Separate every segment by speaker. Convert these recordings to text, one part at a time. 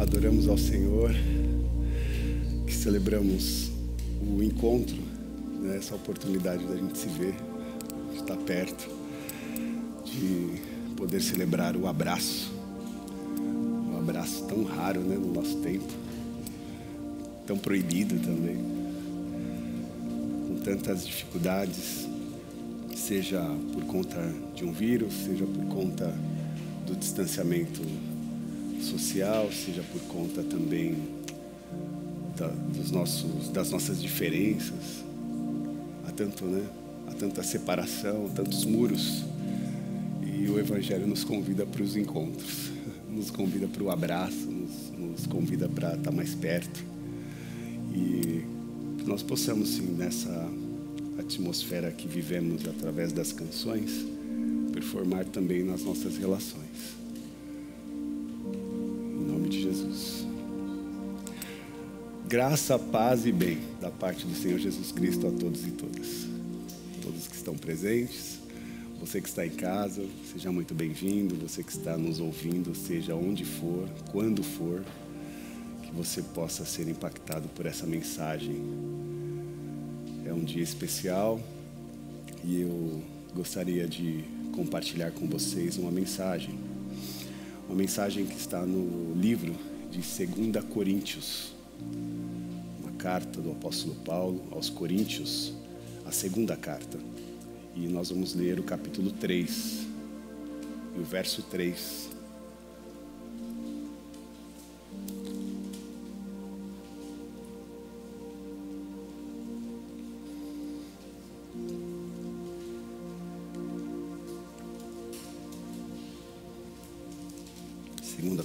Speaker 1: adoramos ao Senhor, que celebramos o encontro, né? Essa oportunidade da gente se ver, de estar perto, de poder celebrar o abraço. Um abraço tão raro, né, no nosso tempo, tão proibido também, com tantas dificuldades, seja por conta de um vírus, seja por conta do distanciamento social, seja por conta também das nossas diferenças. Há tanto, né? Há tanta separação, tantos muros. E o Evangelho nos convida para os encontros, nos convida para o abraço, nos convida para estar mais perto. E que nós possamos, sim, nessa atmosfera que vivemos através das canções, performar também nas nossas relações. Em nome de Jesus. Graça, paz e bem da parte do Senhor Jesus Cristo a todos e todas. Todos que estão presentes, você que está em casa, seja muito bem-vindo. Você que está nos ouvindo, seja onde for, quando for, que você possa ser impactado por essa mensagem. É um dia especial e eu gostaria de compartilhar com vocês uma mensagem que está no livro de 2 Coríntios, uma carta do apóstolo Paulo aos Coríntios, a segunda carta. E nós vamos ler o capítulo 3 e o verso 3.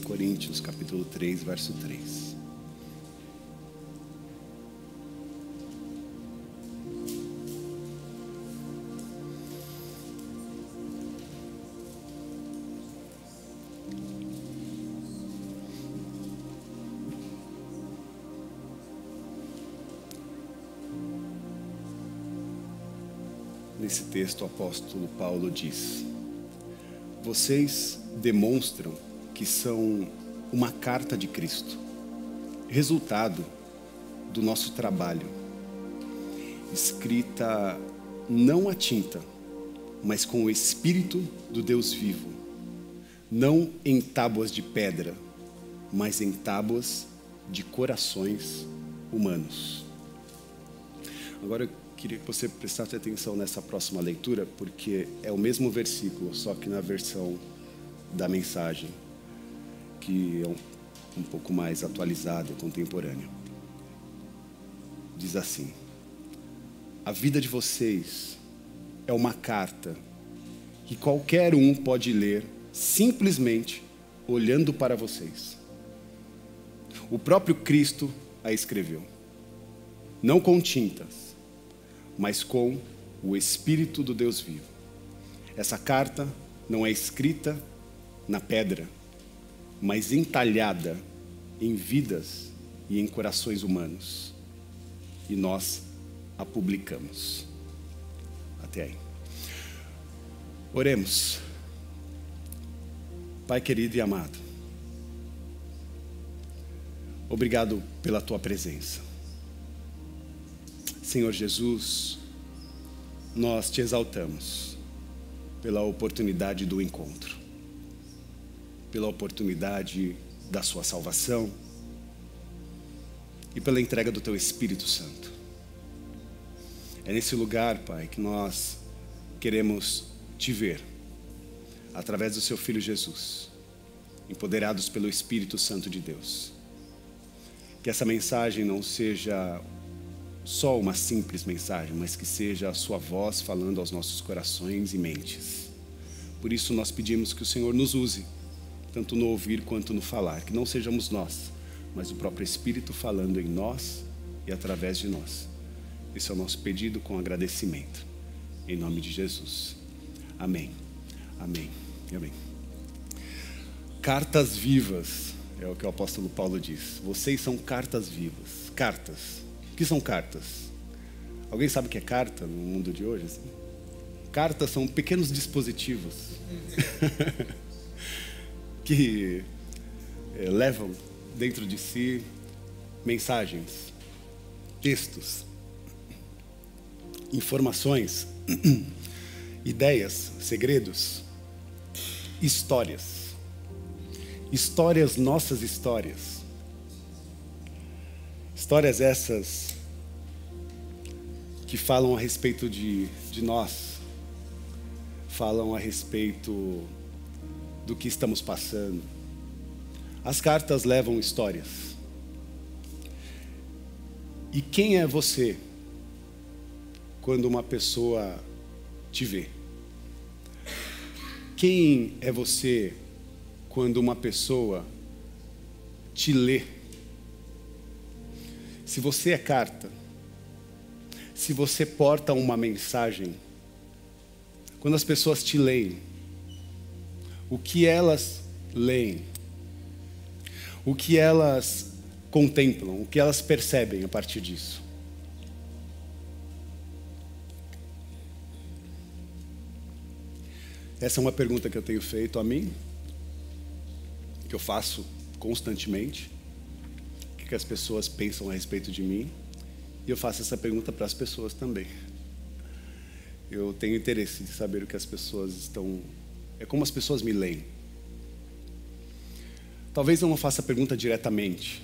Speaker 1: Coríntios, capítulo 3, verso 3. Nesse texto, o apóstolo Paulo diz: vocês demonstram que são uma carta de Cristo, resultado do nosso trabalho, escrita não a tinta, mas com o Espírito do Deus vivo, não em tábuas de pedra, mas em tábuas de corações humanos. Agora eu queria que você prestasse atenção nessa próxima leitura, porque é o mesmo versículo, só que na versão da mensagem, que é um pouco mais atualizado e contemporâneo. Diz assim: a vida de vocês é uma carta que qualquer um pode ler simplesmente olhando para vocês. O próprio Cristo a escreveu, não com tintas, mas com o Espírito do Deus vivo. Essa carta não é escrita na pedra, mas entalhada em vidas e em corações humanos. E nós a publicamos. Até aí. Oremos. Pai querido e amado, obrigado pela tua presença. Senhor Jesus, nós te exaltamos pela oportunidade do encontro, pela oportunidade da sua salvação e pela entrega do teu Espírito Santo. É nesse lugar, Pai, que nós queremos te ver, através do seu Filho Jesus, empoderados pelo Espírito Santo de Deus. Que essa mensagem não seja só uma simples mensagem, mas que seja a sua voz falando aos nossos corações e mentes. Por isso nós pedimos que o Senhor nos use, tanto no ouvir quanto no falar, que não sejamos nós, mas o próprio Espírito falando em nós e através de nós. Esse é o nosso pedido com agradecimento, em nome de Jesus. Amém, amém e amém. Cartas vivas, é o que o apóstolo Paulo diz. Vocês são cartas vivas. Cartas. O que são cartas? Alguém sabe o que é carta no mundo de hoje? Assim? Cartas são pequenos dispositivos que levam dentro de si mensagens, textos, informações, ideias, segredos, histórias. Histórias, nossas histórias. Histórias essas que falam a respeito de nós, falam a respeito do que estamos passando. As cartas levam histórias. E quem é você quando uma pessoa te vê? Quem é você quando uma pessoa te lê? Se você é carta, se você porta uma mensagem, quando as pessoas te leem, o que elas leem, o que elas contemplam, o que elas percebem a partir disso? Essa é uma pergunta que eu tenho feito a mim, que eu faço constantemente. O que as pessoas pensam a respeito de mim? E eu faço essa pergunta para as pessoas também. Eu tenho interesse de saber o que as pessoas estão... É como as pessoas me leem. Talvez eu não faça a pergunta diretamente,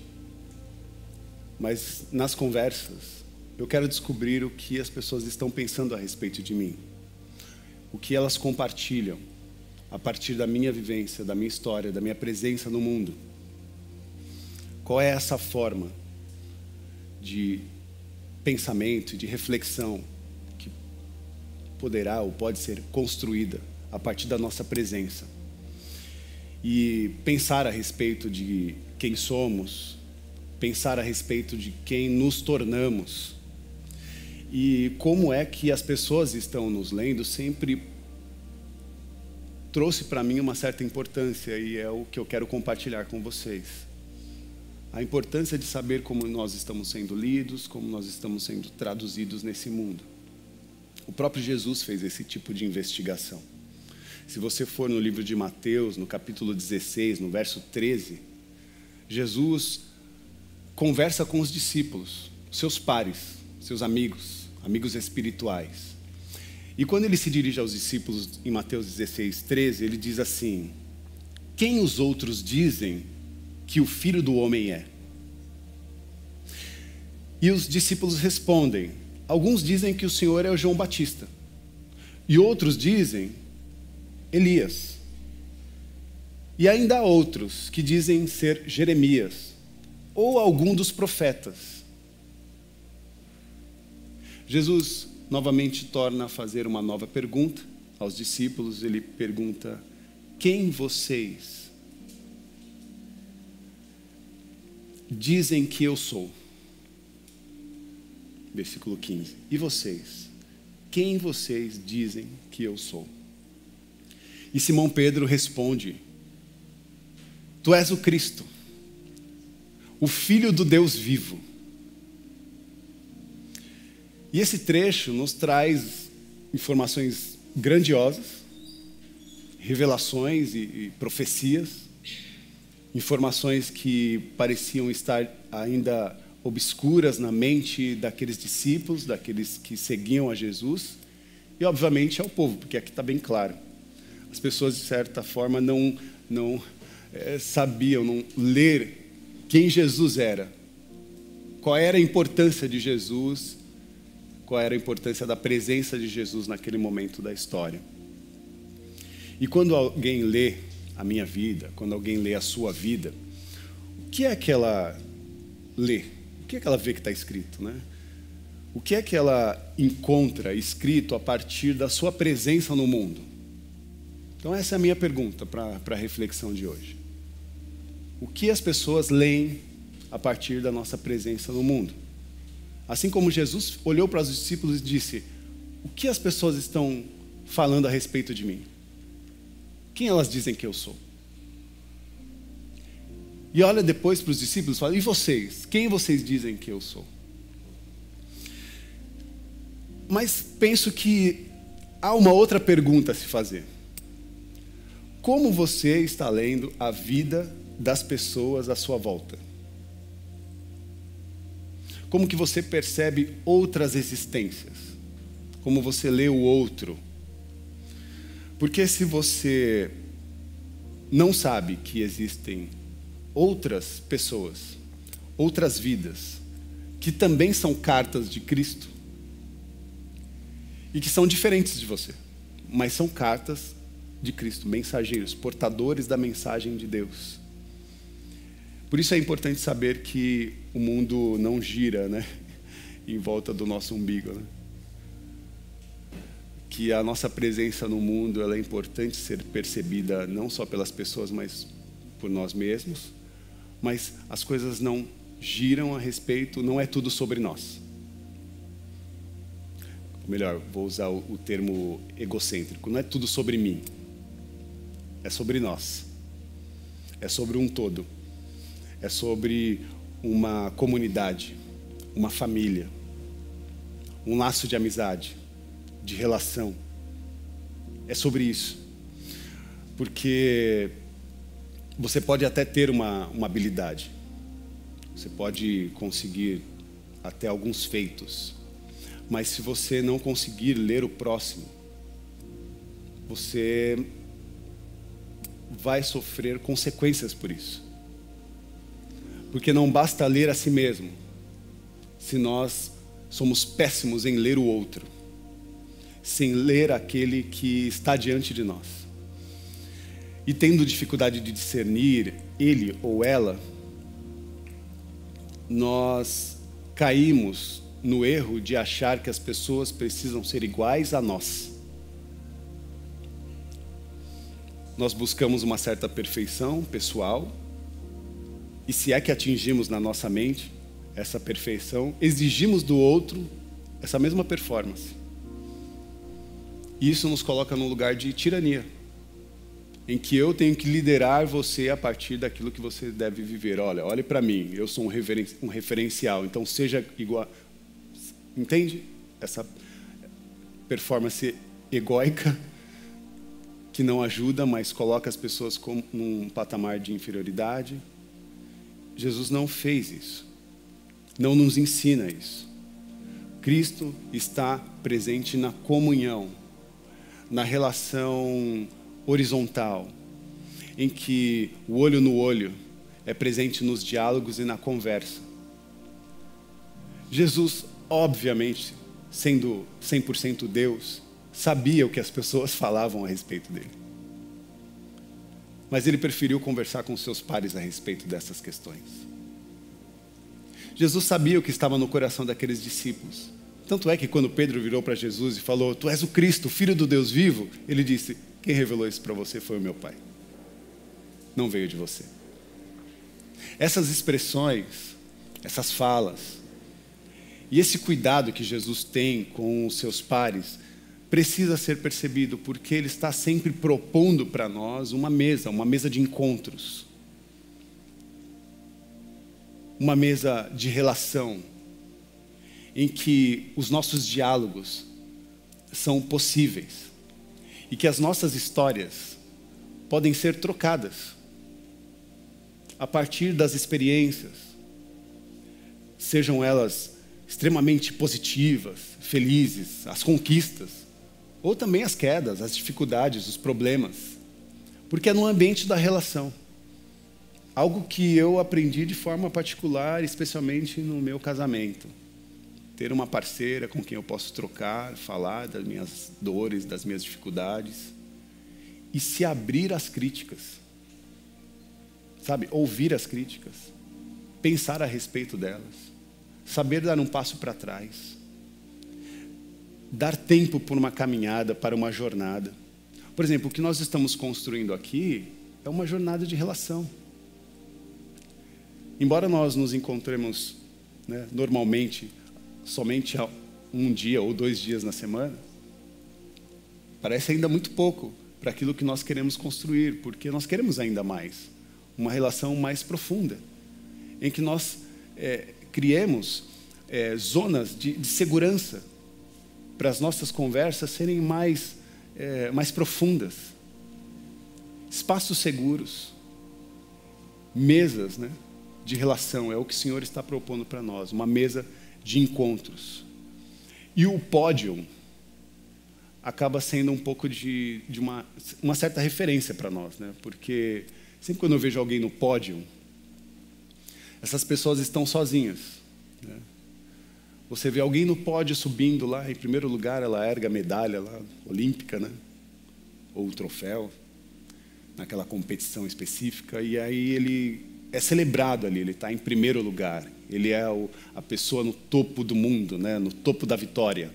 Speaker 1: mas nas conversas eu quero descobrir o que as pessoas estão pensando a respeito de mim. O que elas compartilham a partir da minha vivência, da minha história, da minha presença no mundo. Qual é essa forma de pensamento, de reflexão que poderá ou pode ser construída a partir da nossa presença? E pensar a respeito de quem somos, pensar a respeito de quem nos tornamos. E como é que as pessoas estão nos lendo sempre trouxe para mim uma certa importância, e é o que eu quero compartilhar com vocês. A importância de saber como nós estamos sendo lidos, como nós estamos sendo traduzidos nesse mundo. O próprio Jesus fez esse tipo de investigação. Se você for no livro de Mateus, no capítulo 16, no verso 13, Jesus conversa com os discípulos, seus pares, seus amigos espirituais. E quando ele se dirige aos discípulos em Mateus 16, 13, ele diz assim: quem os outros dizem que o Filho do Homem é? E os discípulos respondem: alguns dizem que o Senhor é o João Batista, e outros dizem Elias, e ainda há outros que dizem ser Jeremias, ou algum dos profetas. Jesus novamente torna a fazer uma nova pergunta aos discípulos. Ele pergunta: quem vocês dizem que eu sou? Versículo 15. E vocês? Quem vocês dizem que eu sou? E Simão Pedro responde: tu és o Cristo, o Filho do Deus vivo. E esse trecho nos traz informações grandiosas, revelações e profecias, informações que pareciam estar ainda obscuras na mente daqueles discípulos, daqueles que seguiam a Jesus, e obviamente ao povo, porque aqui está bem claro. As pessoas, de certa forma, não sabiam não ler quem Jesus era, qual era a importância de Jesus, qual era a importância da presença de Jesus naquele momento da história. E quando alguém lê a minha vida, quando alguém lê a sua vida, o que é que ela lê? O que é que ela vê que está escrito, né? O que é que ela encontra escrito a partir da sua presença no mundo? Então essa é a minha pergunta para a reflexão de hoje. O que as pessoas leem a partir da nossa presença no mundo? Assim como Jesus olhou para os discípulos e disse: o que as pessoas estão falando a respeito de mim? Quem elas dizem que eu sou? E olha depois para os discípulos e fala: e vocês? Quem vocês dizem que eu sou? Mas penso que há uma outra pergunta a se fazer. Como você está lendo a vida das pessoas à sua volta? Como que você percebe outras existências? Como você lê o outro? Porque se você não sabe que existem outras pessoas, outras vidas, que também são cartas de Cristo, e que são diferentes de você, mas são cartas de Cristo, mensageiros, portadores da mensagem de Deus. Por isso é importante saber que o mundo não gira, né, em volta do nosso umbigo, né? Que a nossa presença no mundo, ela é importante ser percebida não só pelas pessoas, mas por nós mesmos. Mas as coisas não giram a respeito, não é tudo sobre nós. Melhor, vou usar o termo egocêntrico. Não é tudo sobre mim. É sobre nós. É sobre um todo. É sobre uma comunidade, uma família, um laço de amizade, de relação. É sobre isso. Porque você pode até ter uma habilidade. Você pode conseguir até alguns feitos. Mas se você não conseguir ler o próximo, você vai sofrer consequências por isso. Porque não basta ler a si mesmo, se nós somos péssimos em ler o outro, sem ler aquele que está diante de nós. E tendo dificuldade de discernir ele ou ela, nós caímos no erro de achar que as pessoas precisam ser iguais a nós. Nós buscamos uma certa perfeição pessoal, e se é que atingimos na nossa mente essa perfeição, exigimos do outro essa mesma performance. E isso nos coloca num lugar de tirania, em que eu tenho que liderar você a partir daquilo que você deve viver. Olhe para mim, eu sou um referencial, então seja igual. Entende? Essa performance egóica que não ajuda, mas coloca as pessoas num patamar de inferioridade. Jesus não fez isso. Não nos ensina isso. Cristo está presente na comunhão, na relação horizontal, em que o olho no olho é presente nos diálogos e na conversa. Jesus, obviamente, sendo 100% Deus, sabia o que as pessoas falavam a respeito dele. Mas ele preferiu conversar com seus pares a respeito dessas questões. Jesus sabia o que estava no coração daqueles discípulos. Tanto é que quando Pedro virou para Jesus e falou: "Tu és o Cristo, o Filho do Deus vivo", ele disse: "Quem revelou isso para você foi o meu Pai. Não veio de você." Essas expressões, essas falas, e esse cuidado que Jesus tem com os seus pares precisa ser percebido, porque ele está sempre propondo para nós uma mesa de encontros, uma mesa de relação, em que os nossos diálogos são possíveis e que as nossas histórias podem ser trocadas a partir das experiências, sejam elas extremamente positivas, felizes, as conquistas, ou também as quedas, as dificuldades, os problemas, porque é no ambiente da relação. Algo que eu aprendi de forma particular, especialmente no meu casamento. Ter uma parceira com quem eu posso trocar, falar das minhas dores, das minhas dificuldades, e se abrir às críticas. Sabe? Ouvir as críticas, pensar a respeito delas, saber dar um passo para trás, dar tempo por uma caminhada, para uma jornada. Por exemplo, o que nós estamos construindo aqui é uma jornada de relação. Embora nós nos encontremos, né, normalmente somente um dia ou 2 dias na semana, parece ainda muito pouco para aquilo que nós queremos construir, porque nós queremos ainda mais, uma relação mais profunda, em que nós criemos zonas de segurança para as nossas conversas serem mais profundas, espaços seguros, mesas, né, de relação. É o que o Senhor está propondo para nós, uma mesa de encontros. E o pódio acaba sendo um pouco de uma certa referência para nós, né? Porque sempre quando eu vejo alguém no pódio, essas pessoas estão sozinhas, né? Você vê alguém no pódio subindo lá, em primeiro lugar, ela ergue a medalha lá, olímpica, né? Ou o troféu, naquela competição específica, e aí ele é celebrado ali, ele está em primeiro lugar, ele é a pessoa no topo do mundo, né? No topo da vitória.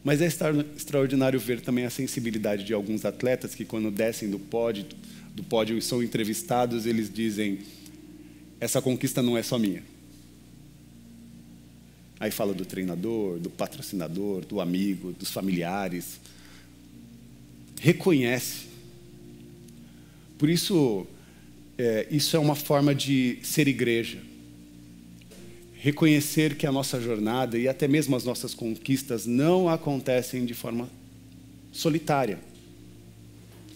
Speaker 1: Mas é extraordinário ver também a sensibilidade de alguns atletas que, quando descem do pódio e são entrevistados, eles dizem: essa conquista não é só minha. Aí fala do treinador, do patrocinador, do amigo, dos familiares. Reconhece. Por isso, isso é uma forma de ser igreja. Reconhecer que a nossa jornada e até mesmo as nossas conquistas não acontecem de forma solitária.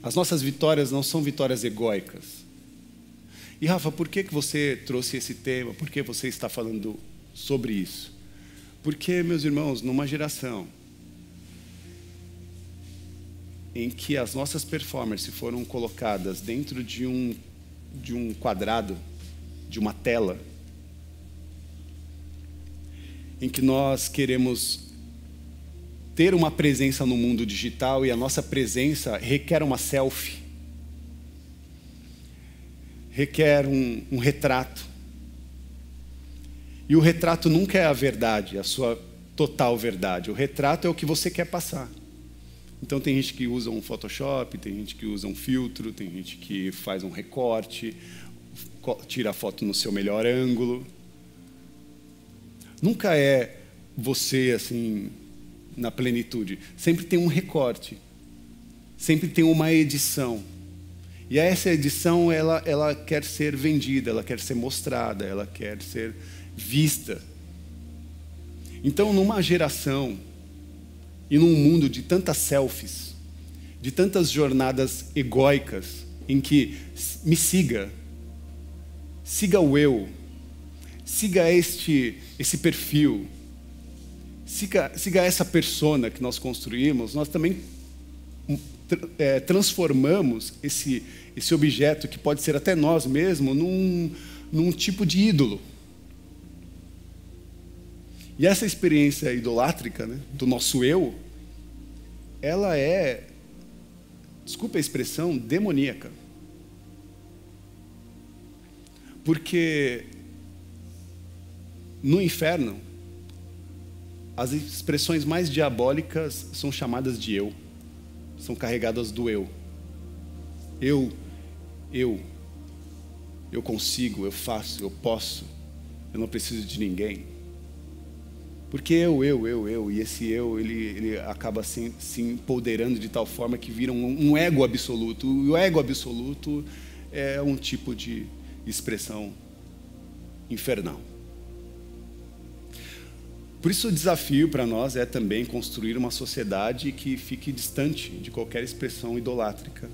Speaker 1: As nossas vitórias não são vitórias egóicas. E Rafa, por que você trouxe esse tema? Por que você está falando sobre isso? Porque, meus irmãos, numa geração em que as nossas performances foram colocadas dentro de um quadrado, de uma tela, em que nós queremos ter uma presença no mundo digital e a nossa presença requer uma selfie, requer um retrato. E o retrato nunca é a verdade, a sua total verdade. O retrato é o que você quer passar. Então tem gente que usa um Photoshop, tem gente que usa um filtro, tem gente que faz um recorte, tira a foto no seu melhor ângulo. Nunca é você assim na plenitude. Sempre tem um recorte. Sempre tem uma edição. E essa edição ela quer ser vendida, ela quer ser mostrada, ela quer ser vista. Então, numa geração e num mundo de tantas selfies, de tantas jornadas egóicas, em que me siga o eu, siga esse perfil, siga essa persona que nós construímos, nós também transformamos esse objeto, que pode ser até nós mesmos, num tipo de ídolo. E essa experiência idolátrica, né, do nosso eu, ela é, desculpa a expressão, demoníaca. Porque no inferno, as expressões mais diabólicas são chamadas de eu, são carregadas do eu. Eu consigo, eu faço, eu posso, eu não preciso de ninguém. Porque e esse eu, ele acaba se empoderando de tal forma que vira um ego absoluto. E o ego absoluto é um tipo de expressão infernal. Por isso o desafio para nós é também construir uma sociedade que fique distante de qualquer expressão idolátrica,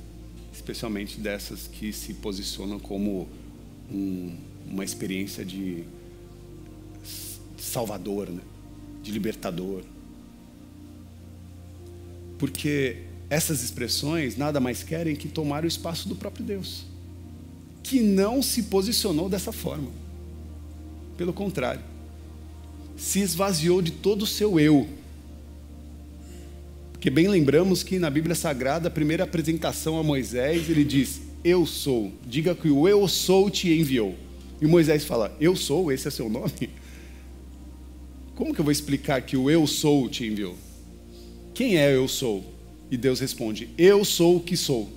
Speaker 1: especialmente dessas que se posicionam como uma experiência de salvador, né? De libertador. Porque essas expressões nada mais querem que tomar o espaço do próprio Deus, que não se posicionou dessa forma. Pelo contrário, se esvaziou de todo o seu eu. Porque bem lembramos que na Bíblia Sagrada, a primeira apresentação a Moisés, ele diz: eu sou, diga que o eu sou te enviou. E Moisés fala: eu sou, esse é seu nome? Como que eu vou explicar que o eu sou te enviou? Quem é eu sou? E Deus responde: eu sou o que sou.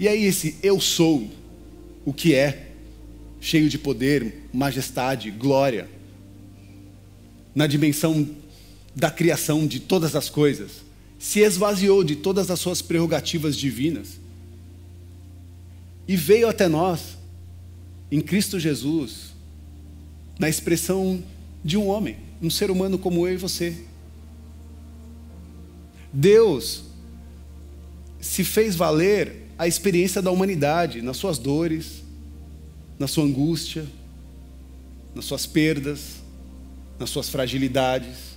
Speaker 1: E aí esse eu sou o que é, cheio de poder, majestade, glória, na dimensão da criação de todas as coisas, se esvaziou de todas as suas prerrogativas divinas e veio até nós, em Cristo Jesus, na expressão de um homem, um ser humano como eu e você. Deus se fez valer a experiência da humanidade, nas suas dores, na sua angústia, nas suas perdas, nas suas fragilidades,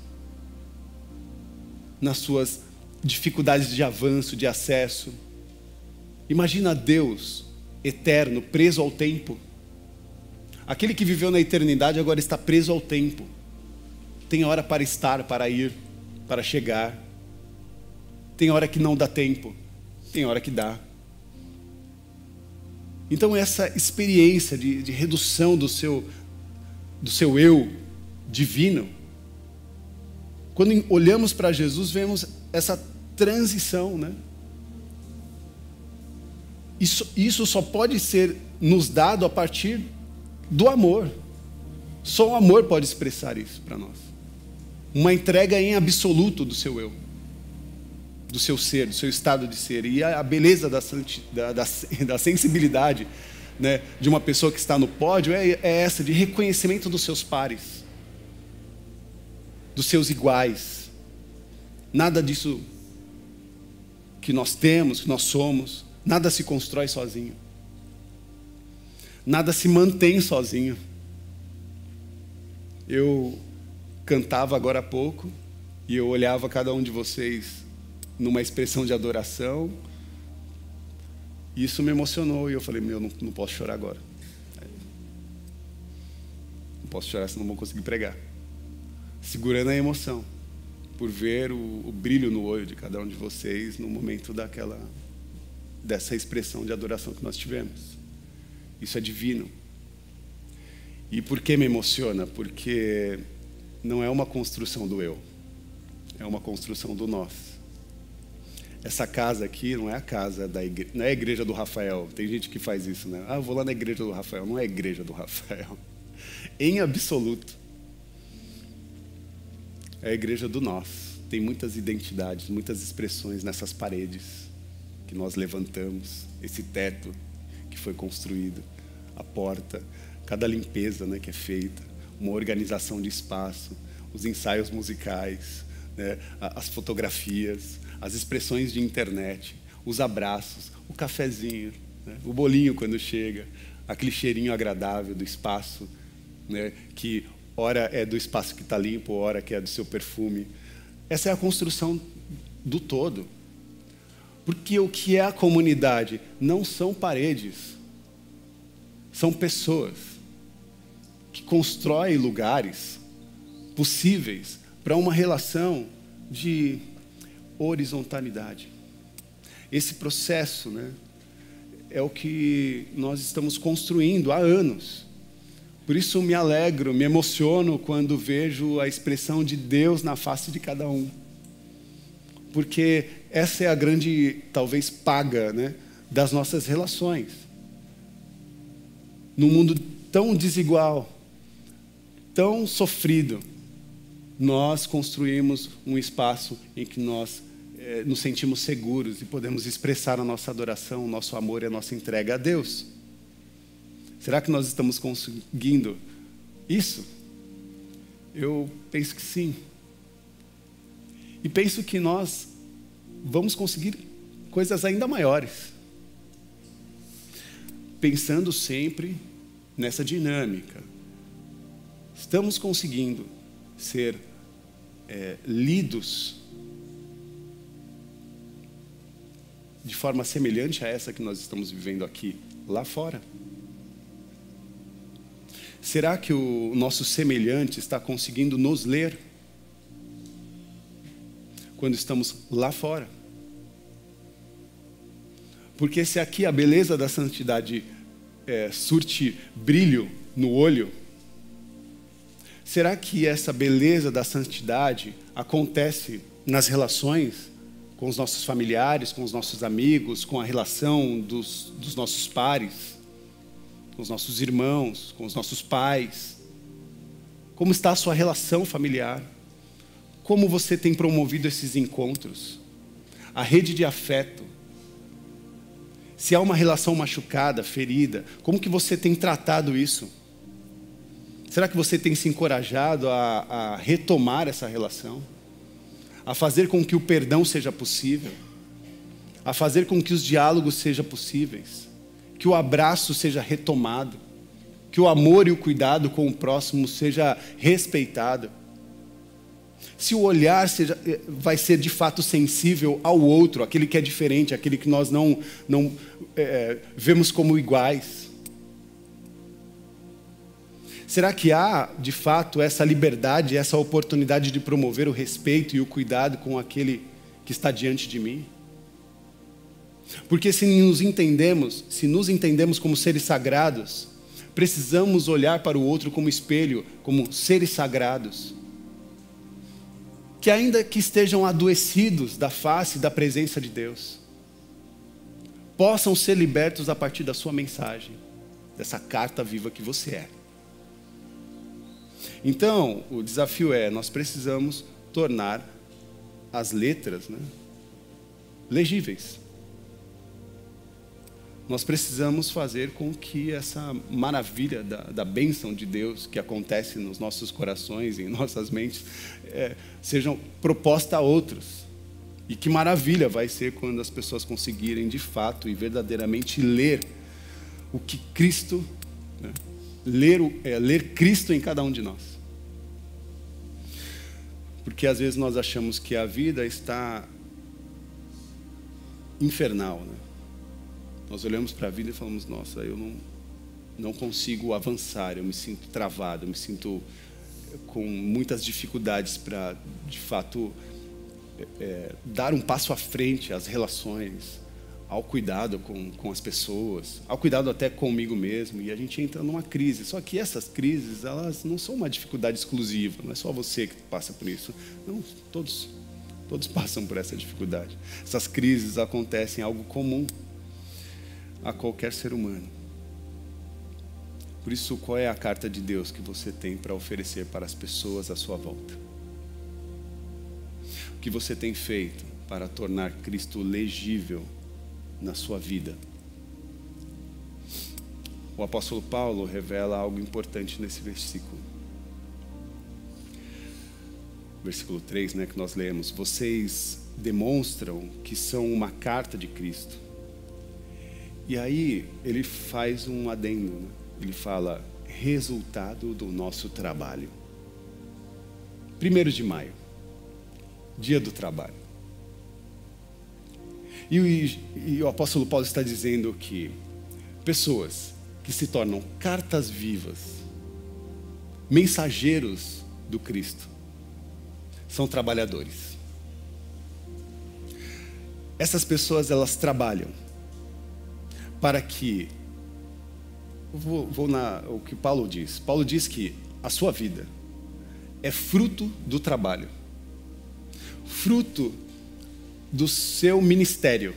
Speaker 1: nas suas dificuldades de avanço, de acesso. Imagina Deus eterno, preso ao tempo. Aquele que viveu na eternidade agora está preso ao tempo. Tem hora para estar, para ir, para chegar. Tem hora que não dá tempo, tem hora que dá. Então essa experiência de redução do seu eu divino, quando olhamos para Jesus, vemos essa transição, né? Isso só pode ser nos dado a partir do amor. Só o amor pode expressar isso para nós. Uma entrega em absoluto do seu eu, do seu ser, do seu estado de ser. E a beleza da sensibilidade, né, de uma pessoa que está no pódio é essa, de reconhecimento dos seus pares, dos seus iguais. Nada disso que nós temos, que nós somos, nada se constrói sozinho. Nada se mantém sozinho. Eu cantava agora há pouco e eu olhava cada um de vocês numa expressão de adoração. Isso me emocionou e eu falei, não posso chorar agora. Não posso chorar, senão não vou conseguir pregar. Segurando a emoção, por ver o brilho no olho de cada um de vocês no momento dessa expressão de adoração que nós tivemos. Isso é divino. E por que me emociona? Porque não é uma construção do eu, é uma construção do nós. Essa casa aqui não é a casa da igreja, não é a igreja do Rafael. Tem gente que faz isso, né? Eu vou lá na igreja do Rafael. Não é a igreja do Rafael, em absoluto. É a igreja do nós. Tem muitas identidades, muitas expressões nessas paredes que nós levantamos, esse teto que foi construído, a porta, cada limpeza, né, que é feita, uma organização de espaço, os ensaios musicais, né, as fotografias, as expressões de internet, os abraços, o cafezinho, né, o bolinho quando chega, aquele cheirinho agradável do espaço, né, que ora é do espaço que está limpo, ora que é do seu perfume. Essa é a construção do todo. Porque o que é a comunidade? Não são paredes, são pessoas que constroem lugares possíveis para uma relação de horizontalidade. Esse processo, né, é o que nós estamos construindo há anos. Por isso me alegro, me emociono quando vejo a expressão de Deus na face de cada um. Porque essa é a grande, talvez, paga, né, das nossas relações. Num mundo tão desigual, tão sofrido, nós construímos um espaço em que nós nos sentimos seguros e podemos expressar a nossa adoração, o nosso amor e a nossa entrega a Deus. Será que nós estamos conseguindo isso? Eu penso que sim. E penso que nós vamos conseguir coisas ainda maiores. Pensando sempre nessa dinâmica. Estamos conseguindo ser lidos de forma semelhante a essa que nós estamos vivendo aqui, lá fora? Será que o nosso semelhante está conseguindo nos ler quando estamos lá fora? Porque se aqui a beleza da santidade surte brilho no olho, será que essa beleza da santidade acontece nas relações com os nossos familiares, com os nossos amigos, com a relação dos nossos pares, com os nossos irmãos, com os nossos pais? Como está a sua relação familiar? Como você tem promovido esses encontros? A rede de afeto. Se há uma relação machucada, ferida, como que você tem tratado isso? Será que você tem se encorajado a retomar essa relação? A fazer com que o perdão seja possível? A fazer com que os diálogos sejam possíveis? Que o abraço seja retomado? que o amor e o cuidado com o próximo seja respeitado, se o olhar vai ser de fato sensível ao outro, aquele que é diferente, aquele que nós não vemos como iguais. Será que há, de fato, essa liberdade, essa oportunidade de promover o respeito e o cuidado com aquele que está diante de mim? Porque se nos entendemos como seres sagrados, precisamos olhar para o outro como espelho, como seres sagrados, que ainda que estejam adoecidos da face e da presença de Deus, possam ser libertos a partir da sua mensagem, dessa carta viva que você é. Então, o desafio nós precisamos tornar as letras, legíveis. Nós precisamos fazer com que essa maravilha da bênção de Deus que acontece nos nossos corações e em nossas mentes sejam proposta a outros. E que maravilha vai ser quando as pessoas conseguirem de fato e verdadeiramente ler o que Cristo, ler Cristo em cada um de nós. Porque às vezes nós achamos que a vida está infernal, Nós olhamos para a vida e falamos, nossa, eu não consigo avançar, eu me sinto travado, eu me sinto com muitas dificuldades para, de fato, dar um passo à frente às relações, ao cuidado com as pessoas, ao cuidado até comigo mesmo, e a gente entra numa crise. Só que essas crises, elas não são uma dificuldade exclusiva, não é só você que passa por isso. Não, todos passam por essa dificuldade. Essas crises acontecem, algo comum a qualquer ser humano. Por isso, qual é a carta de Deus que você tem para oferecer para as pessoas à sua volta? O que você tem feito para tornar Cristo legível na sua vida? O apóstolo Paulo revela algo importante nesse versículo. Versículo 3, que nós lemos: vocês demonstram que são uma carta de Cristo. E aí ele faz um adendo, Ele fala, resultado do nosso trabalho. 1º de maio, dia do trabalho. E o apóstolo Paulo está dizendo que pessoas que se tornam cartas vivas, mensageiros do Cristo, são trabalhadores. Essas pessoas, elas trabalham para que, o que Paulo diz. Paulo diz que a sua vida é fruto do trabalho, fruto do seu ministério,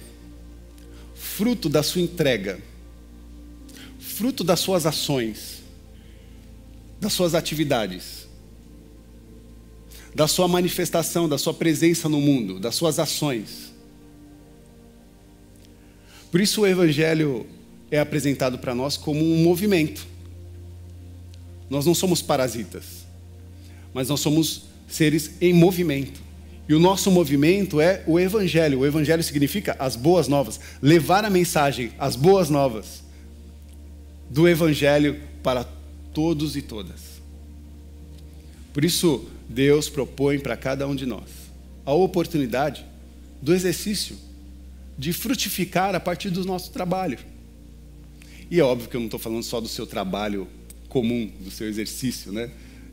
Speaker 1: fruto da sua entrega, fruto das suas ações, das suas atividades, da sua manifestação, da sua presença no mundo, das suas ações. Por isso o Evangelho é apresentado para nós como um movimento. Nós não somos parasitas, mas nós somos seres em movimento. E o nosso movimento é o Evangelho. O Evangelho significa as boas novas. Levar a mensagem, as boas novas do Evangelho para todos e todas. Por isso, Deus propõe para cada um de nós a oportunidade do exercício de frutificar a partir do nosso trabalho. E é óbvio que eu não estou falando só do seu trabalho comum, do seu exercício,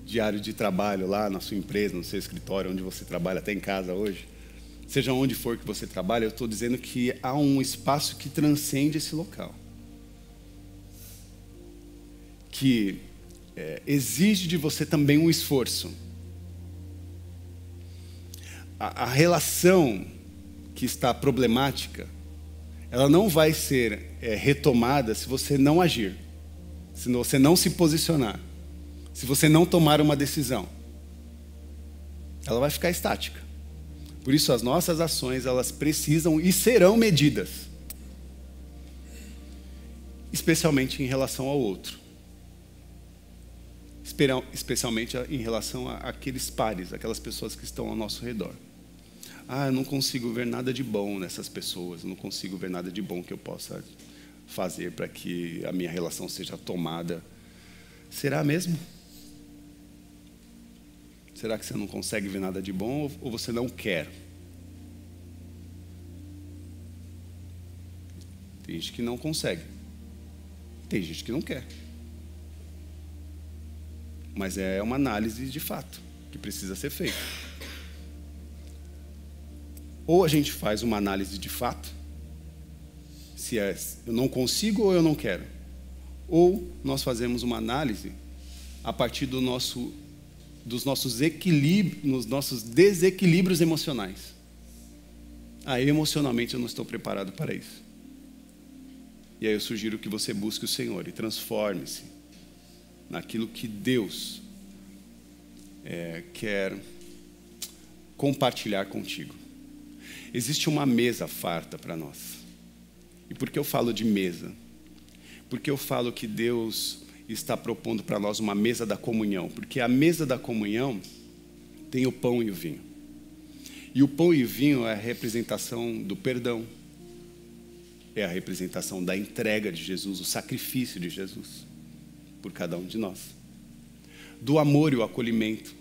Speaker 1: diário de trabalho lá na sua empresa, no seu escritório, onde você trabalha, até em casa hoje. Seja onde for que você trabalha, eu estou dizendo que há um espaço que transcende esse local. Que exige de você também um esforço. A relação que está problemática, ela não vai ser retomada se você não agir, se você não se posicionar, se você não tomar uma decisão. Ela vai ficar estática. Por isso as nossas ações, elas precisam e serão medidas, especialmente em relação ao outro, especialmente em relação àqueles pares, aquelas pessoas que estão ao nosso redor. Eu não consigo ver nada de bom nessas pessoas, eu não consigo ver nada de bom que eu possa fazer para que a minha relação seja tomada Será mesmo? Será que você não consegue ver nada de bom ou você não quer? Tem gente que não consegue. Tem gente que não quer. Mas é uma análise de fato que precisa ser feita. Ou a gente faz uma análise de fato, se é eu não consigo ou eu não quero. Ou nós fazemos uma análise a partir dos nossos desequilíbrios emocionais. Aí emocionalmente eu não estou preparado para isso. E aí eu sugiro que você busque o Senhor e transforme-se naquilo que Deus quer compartilhar contigo. Existe uma mesa farta para nós. E por que eu falo de mesa? Porque eu falo que Deus está propondo para nós uma mesa da comunhão. Porque a mesa da comunhão tem o pão e o vinho. E o pão e o vinho é a representação do perdão. É a representação da entrega de Jesus, o sacrifício de Jesus por cada um de nós. Do amor e o acolhimento.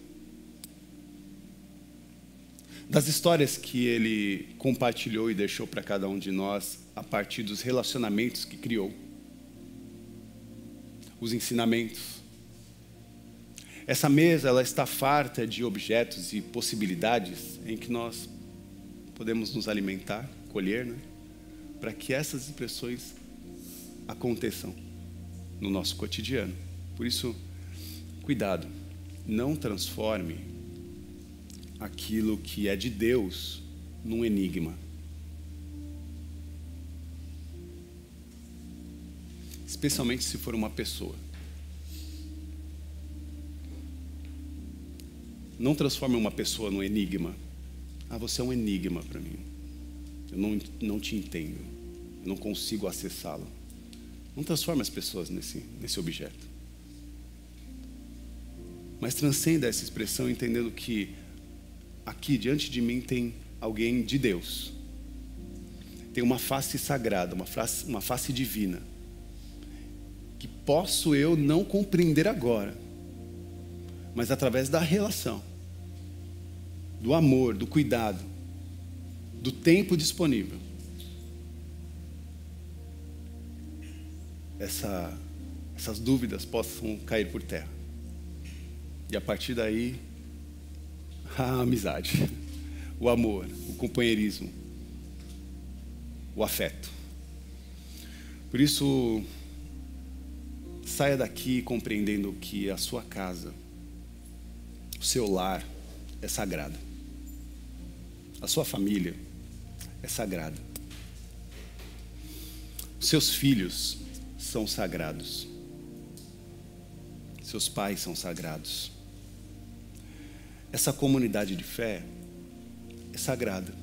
Speaker 1: Das histórias que Ele compartilhou e deixou para cada um de nós a partir dos relacionamentos que criou. Os ensinamentos. Essa mesa, ela está farta de objetos e possibilidades em que nós podemos nos alimentar, colher, né? Para que essas expressões aconteçam no nosso cotidiano. Por isso, cuidado, não transforme aquilo que é de Deus num enigma. Especialmente se for uma pessoa. Não transforme uma pessoa num enigma. Ah, você é um enigma para mim. Eu não te entendo. Eu não consigo acessá-lo. Não transforme as pessoas nesse objeto. Mas transcenda essa expressão entendendo que aqui diante de mim tem alguém de Deus. Tem uma face sagrada, uma face divina. Que posso eu não compreender agora. Mas através da relação, do amor, do cuidado, do tempo disponível, essas dúvidas possam cair por terra. E a partir daí, a amizade, o amor, o companheirismo, o afeto. Por isso, saia daqui compreendendo que a sua casa, o seu lar é sagrado. A sua família é sagrada. Os seus filhos são sagrados. Seus pais são sagrados. Essa comunidade de fé é sagrada.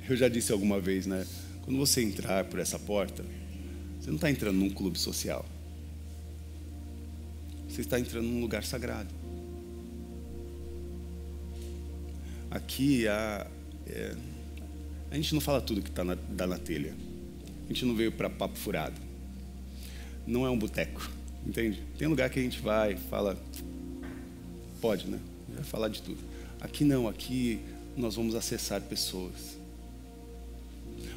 Speaker 1: Eu já disse alguma vez, né? Quando você entrar por essa porta, você não está entrando num clube social. Você está entrando num lugar sagrado. Aqui a gente não fala tudo que dá na telha. A gente não veio para papo furado. Não é um boteco, entende? Tem lugar que a gente vai, fala, pode, né? Vai falar de tudo. Aqui não, aqui nós vamos acessar pessoas.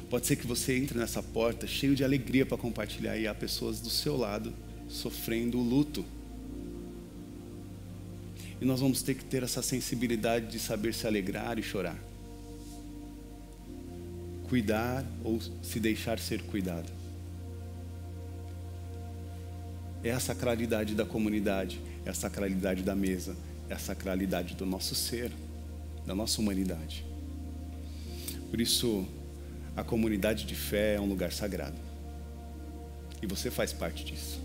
Speaker 1: Pode ser que você entre nessa porta cheio de alegria para compartilhar e há pessoas do seu lado sofrendo o luto. E nós vamos ter que ter essa sensibilidade de saber se alegrar e chorar. Cuidar ou se deixar ser cuidado. É a sacralidade da comunidade, é a sacralidade da mesa, é a sacralidade do nosso ser, da nossa humanidade. Por isso, a comunidade de fé é um lugar sagrado. E você faz parte disso.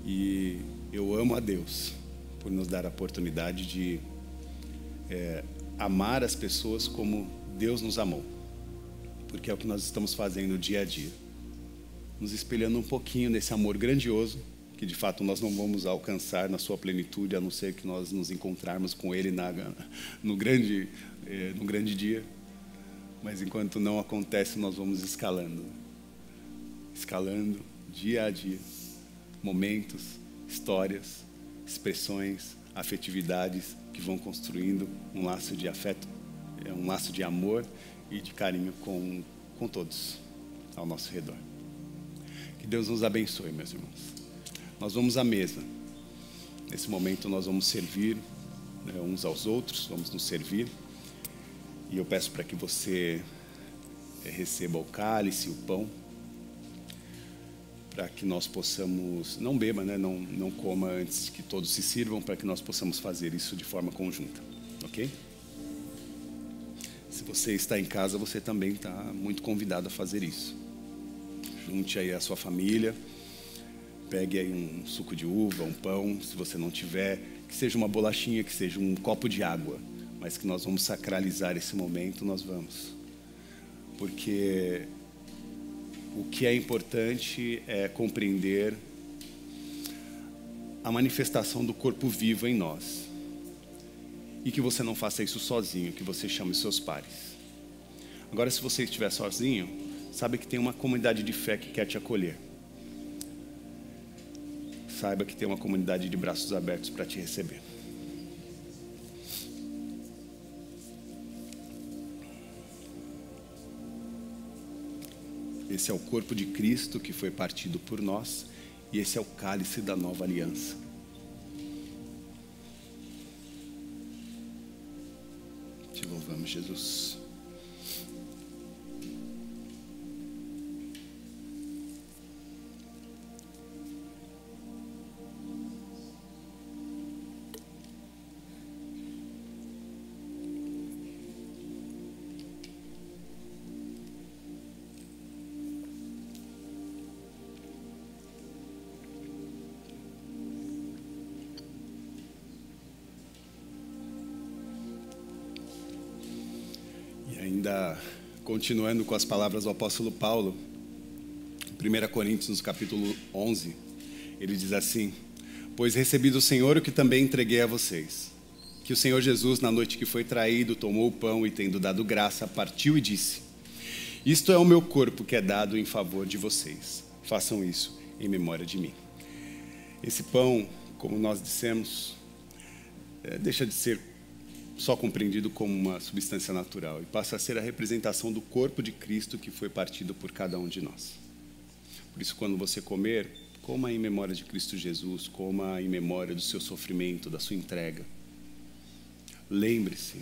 Speaker 1: E eu amo a Deus por nos dar a oportunidade de amar as pessoas como Deus nos amou. Porque é o que nós estamos fazendo dia a dia. Nos espelhando um pouquinho nesse amor grandioso, que de fato nós não vamos alcançar na sua plenitude, a não ser que nós nos encontrarmos com Ele no grande dia. Mas enquanto não acontece, nós vamos escalando. Escalando dia a dia, momentos, histórias, expressões, afetividades que vão construindo um laço de afeto, um laço de amor e de carinho com todos ao nosso redor. Que Deus nos abençoe, meus irmãos. Nós vamos à mesa. Nesse momento nós vamos servir, né, uns aos outros, vamos nos servir. E eu peço para que você receba o cálice, o pão, para que nós possamos, não beba, né, não coma antes que todos se sirvam, para que nós possamos fazer isso de forma conjunta, ok? Se você está em casa, você também está muito convidado a fazer isso. Junte aí a sua família, pegue aí um suco de uva, um pão, se você não tiver, que seja uma bolachinha, que seja um copo de água, mas que nós vamos sacralizar esse momento, nós vamos. Porque o que é importante é compreender a manifestação do corpo vivo em nós. E que você não faça isso sozinho, que você chame os seus pares. Agora, se você estiver sozinho, saiba que tem uma comunidade de fé que quer te acolher. Saiba que tem uma comunidade de braços abertos para te receber. Esse é o corpo de Cristo que foi partido por nós, e esse é o cálice da nova aliança. Te louvamos, Jesus. Ainda continuando com as palavras do apóstolo Paulo, 1 Coríntios, capítulo 11, ele diz assim: pois recebi do Senhor o que também entreguei a vocês, que o Senhor Jesus, na noite que foi traído, tomou o pão e, tendo dado graça, partiu e disse: isto é o meu corpo que é dado em favor de vocês, façam isso em memória de mim. Esse pão, como nós dissemos, deixa de ser só compreendido como uma substância natural e passa a ser a representação do corpo de Cristo que foi partido por cada um de nós. Por isso, quando você comer, coma em memória de Cristo Jesus, coma em memória do seu sofrimento, da sua entrega. Lembre-se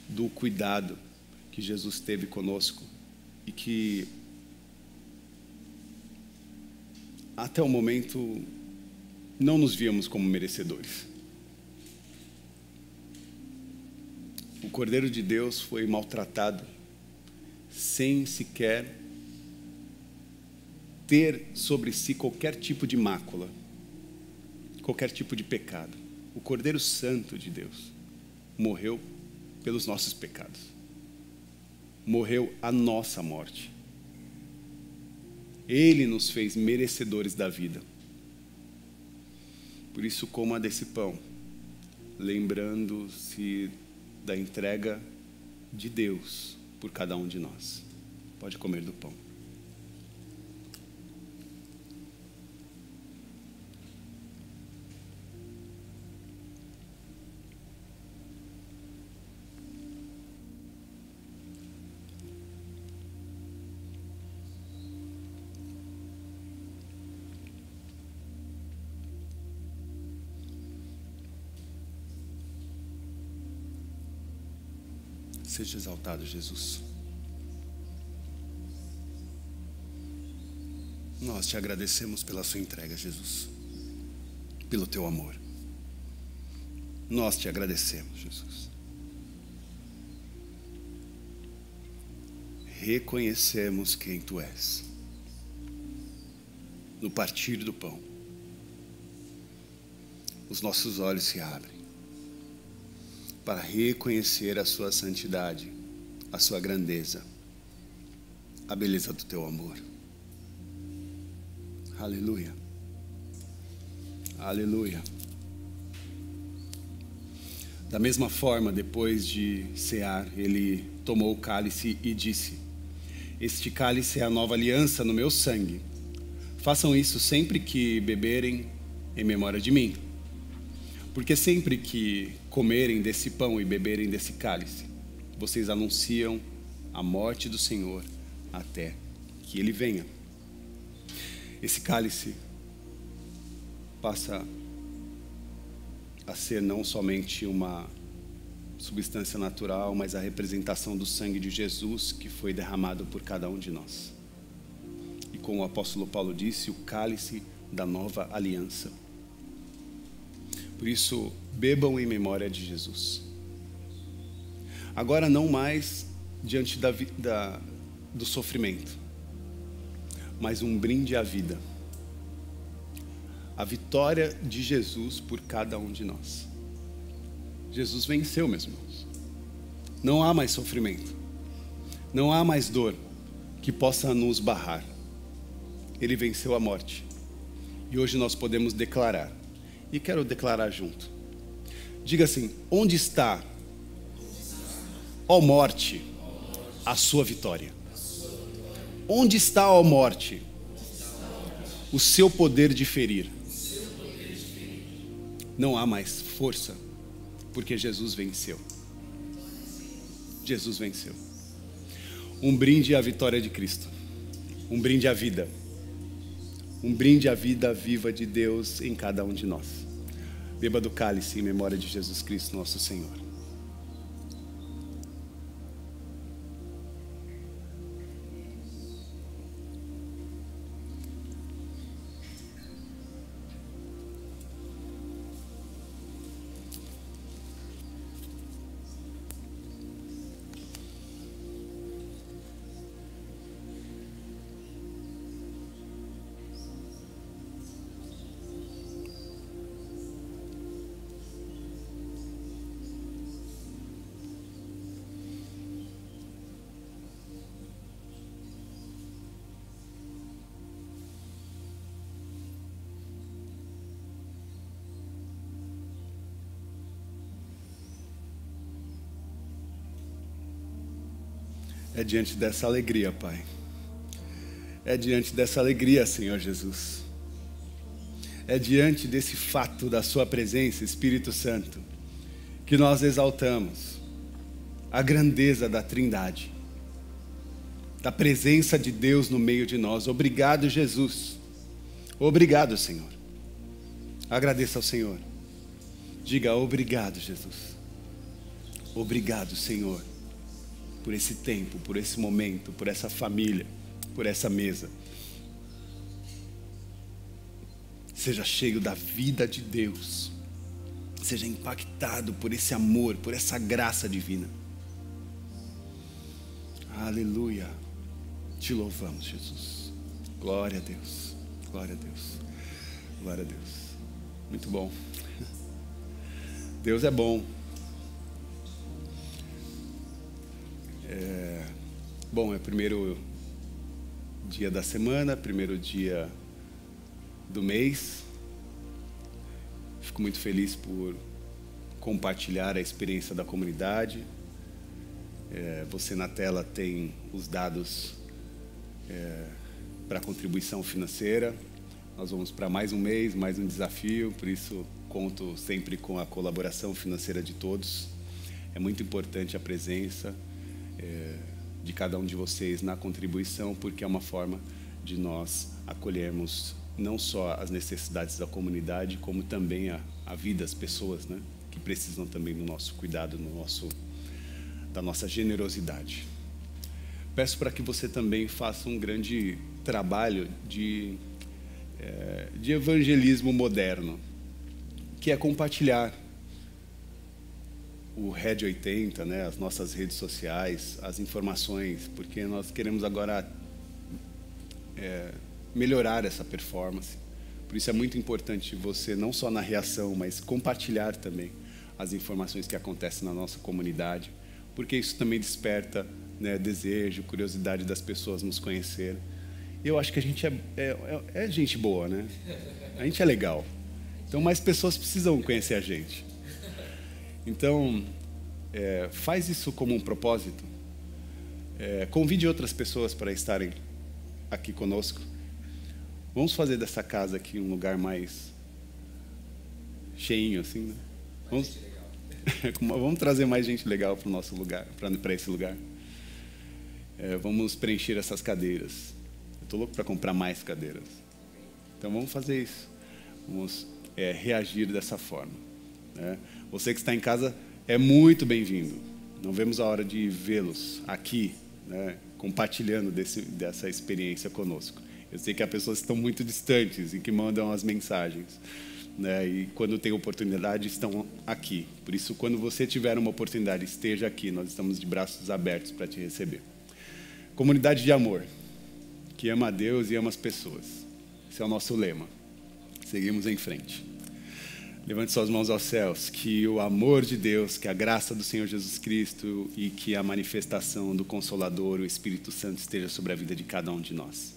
Speaker 1: do cuidado que Jesus teve conosco e que até o momento não nos víamos como merecedores. O Cordeiro de Deus foi maltratado sem sequer ter sobre si qualquer tipo de mácula, qualquer tipo de pecado. O Cordeiro Santo de Deus morreu pelos nossos pecados. Morreu a nossa morte. Ele nos fez merecedores da vida. Por isso, coma desse pão, lembrando-se da entrega de Deus por cada um de nós. Pode comer do pão. Seja exaltado, Jesus. Nós te agradecemos pela sua entrega, Jesus, pelo teu amor. Nós te agradecemos, Jesus. Reconhecemos quem tu és. No partir do pão, os nossos olhos se abrem para reconhecer a sua santidade, a sua grandeza, a beleza do teu amor. Aleluia. Aleluia. Da mesma forma, depois de cear, ele tomou o cálice e disse: este cálice é a nova aliança no meu sangue. Façam isso sempre que beberem em memória de mim. Porque sempre que comerem desse pão e beberem desse cálice, vocês anunciam a morte do Senhor até que Ele venha. Esse cálice passa a ser não somente uma substância natural, mas a representação do sangue de Jesus que foi derramado por cada um de nós. E como o apóstolo Paulo disse, o cálice da nova aliança. Por isso, bebam em memória de Jesus. Agora não mais diante do sofrimento, mas um brinde à vida. A vitória de Jesus por cada um de nós. Jesus venceu, meus irmãos. Não há mais sofrimento. Não há mais dor que possa nos barrar. Ele venceu a morte. E hoje nós podemos declarar. E quero declarar junto. Diga assim: onde está, ó morte, a sua vitória? Onde está, ó morte, o seu poder de ferir? Não há mais força, porque Jesus venceu. Jesus venceu. Um brinde à vitória de Cristo. Um brinde à vida. Um brinde à vida viva de Deus em cada um de nós. Beba do cálice em memória de Jesus Cristo, nosso Senhor. É diante dessa alegria, Pai. É diante dessa alegria, Senhor Jesus. É diante desse fato da Sua presença, Espírito Santo, que nós exaltamos a grandeza da Trindade, da presença de Deus no meio de nós. Obrigado, Jesus. Obrigado, Senhor. Agradeça ao Senhor. Diga: obrigado, Jesus. Obrigado, Senhor, por esse tempo, por esse momento, por essa família, por essa mesa. Seja cheio da vida de Deus. Seja impactado por esse amor, por essa graça divina. Aleluia. Te louvamos, Jesus. Glória a Deus. Glória a Deus. Glória a Deus. Muito bom. Deus é bom. Bom, é o primeiro dia da semana, primeiro dia do mês. Fico muito feliz por compartilhar a experiência da comunidade. Você na tela tem os dados para contribuição financeira. Nós vamos para mais um mês, mais um desafio, por isso conto sempre com a colaboração financeira de todos. É muito importante a presença de cada um de vocês na contribuição, porque é uma forma de nós acolhermos não só as necessidades da comunidade, como também a vida das pessoas, né, que precisam também do nosso cuidado, da nossa generosidade. Peço para que você também faça um grande trabalho de evangelismo moderno, que é compartilhar o Red 80, né, as nossas redes sociais, as informações, porque nós queremos agora melhorar essa performance. Por isso é muito importante você, não só na reação, mas compartilhar também as informações que acontecem na nossa comunidade, porque isso também desperta, né, desejo, curiosidade das pessoas nos conhecerem. Eu acho que a gente é gente boa, né? A gente é legal. Então mais pessoas precisam conhecer a gente. Então, faz isso como um propósito. Convide outras pessoas para estarem aqui conosco. Vamos fazer dessa casa aqui um lugar mais cheinho, assim, né? Vamos trazer mais gente legal para o nosso lugar, para esse lugar. Vamos preencher essas cadeiras. Eu estou louco para comprar mais cadeiras. Então vamos fazer isso. Vamos reagir dessa forma, né? Você que está em casa é muito bem-vindo. Não vemos a hora de vê-los aqui, né, compartilhando dessa experiência conosco. Eu sei que há pessoas que estão muito distantes e que mandam as mensagens, né, e quando tem oportunidade estão aqui. Por isso, quando você tiver uma oportunidade, esteja aqui. Nós estamos de braços abertos para te receber. Comunidade de amor, que ama a Deus e ama as pessoas. Esse é o nosso lema. Seguimos em frente. Levante suas mãos aos céus, que o amor de Deus, que a graça do Senhor Jesus Cristo e que a manifestação do Consolador, o Espírito Santo, esteja sobre a vida de cada um de nós.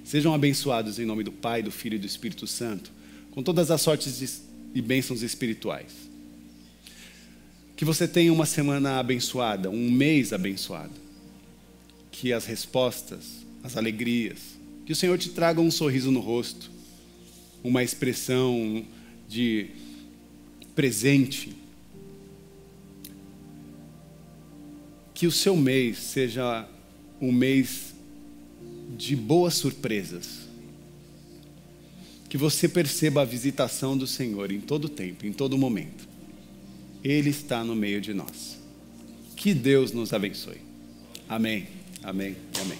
Speaker 1: Sejam abençoados em nome do Pai, do Filho e do Espírito Santo, com todas as sortes e bênçãos espirituais. Que você tenha uma semana abençoada, um mês abençoado. Que as respostas, as alegrias, que o Senhor te traga um sorriso no rosto, uma expressão de presente. Que o seu mês seja um mês de boas surpresas. Que você perceba a visitação do Senhor em todo tempo, em todo momento. Ele está no meio de nós. Que Deus nos abençoe. Amém, amém, amém.